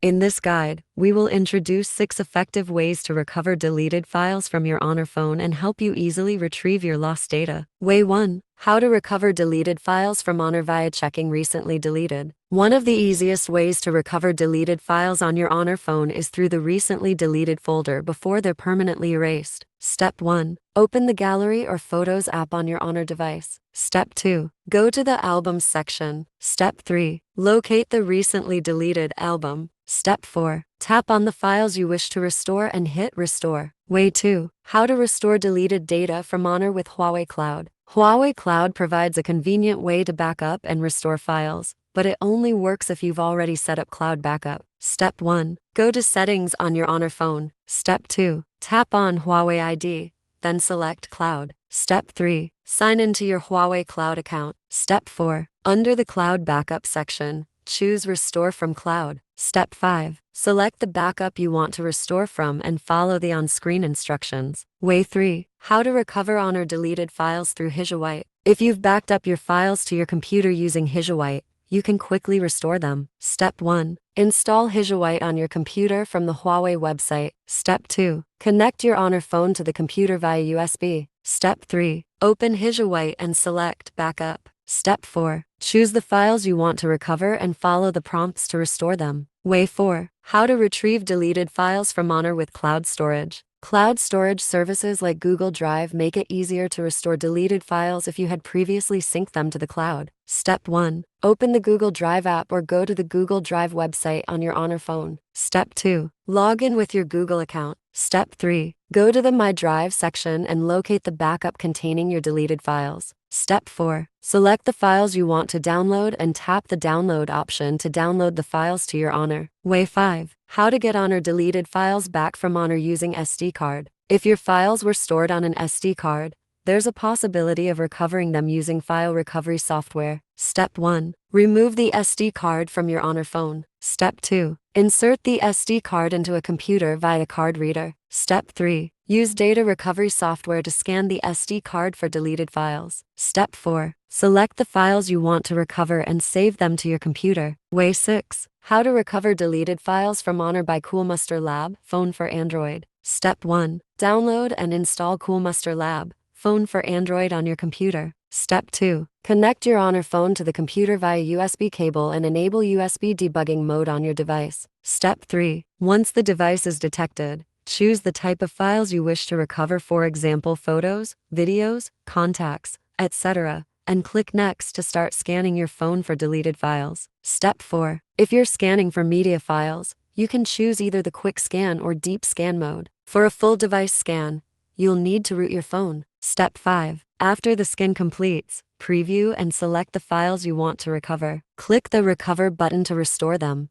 In this guide, we will introduce 6 effective ways to recover deleted files from your Honor phone and help you easily retrieve your lost data. Way 1. How to recover deleted files from Honor via checking recently deleted. One of the easiest ways to recover deleted files on your Honor phone is through the recently deleted folder before they're permanently erased. Step 1. Open the Gallery or Photos app on your Honor device. Step 2. Go to the Albums section. Step 3. Locate the recently deleted album. Step 4. Tap on the files you wish to restore and hit Restore. Way 2. How to restore deleted data from Honor with Huawei Cloud. Huawei Cloud provides a convenient way to back up and restore files, but it only works if you've already set up cloud backup. Step 1. Go to Settings on your Honor phone. Step 2. Tap on Huawei ID, then select Cloud. Step 3. Sign into your Huawei Cloud account. Step 4. Under the Cloud Backup section, choose Restore from Cloud. Step 5. Select the backup you want to restore from and follow the on-screen instructions. Way 3. How to recover Honor deleted files through HiSuite. If you've backed up your files to your computer using HiSuite, you can quickly restore them. Step 1. Install HiSuite on your computer from the Huawei website. Step 2. Connect your Honor phone to the computer via USB. Step 3. Open HiSuite and select Backup. Step 4. Choose the files you want to recover and follow the prompts to restore them. Way 4. How to retrieve deleted files from Honor with cloud storage. Cloud storage services like Google Drive make it easier to restore deleted files if you had previously synced them to the cloud. Step 1. Open the Google Drive app or go to the Google Drive website on your Honor phone. Step 2. Log in with your Google account. Step 3. Go to the My Drive section and locate the backup containing your deleted files. Step 4. Select the files you want to download and tap the download option to download the files to your Honor. Way 5. How to get Honor deleted files back from Honor using SD card. If your files were stored on an SD card, there's a possibility of recovering them using file recovery software. Step 1. Remove the SD card from your Honor phone. Step 2. Insert the SD card into a computer via card reader. Step 3. Use data recovery software to scan the SD card for deleted files. Step 4. Select the files you want to recover and save them to your computer. Way 6. How to recover deleted files from Honor by Coolmuster Lab.Fone for Android. Step 1. Download and install Coolmuster Lab.Fone for Android on your computer. Step 2. Connect your Honor phone to the computer via USB cable and enable USB debugging mode on your device. Step 3. Once the device is detected, choose the type of files you wish to recover, for example photos, videos, contacts, etc., and click Next to start scanning your phone for deleted files. Step 4. If you're scanning for media files, you can choose either the quick scan or deep scan mode. For a full device scan, you'll need to root your phone. Step 5. After the scan completes, preview and select the files you want to recover. Click the Recover button to restore them.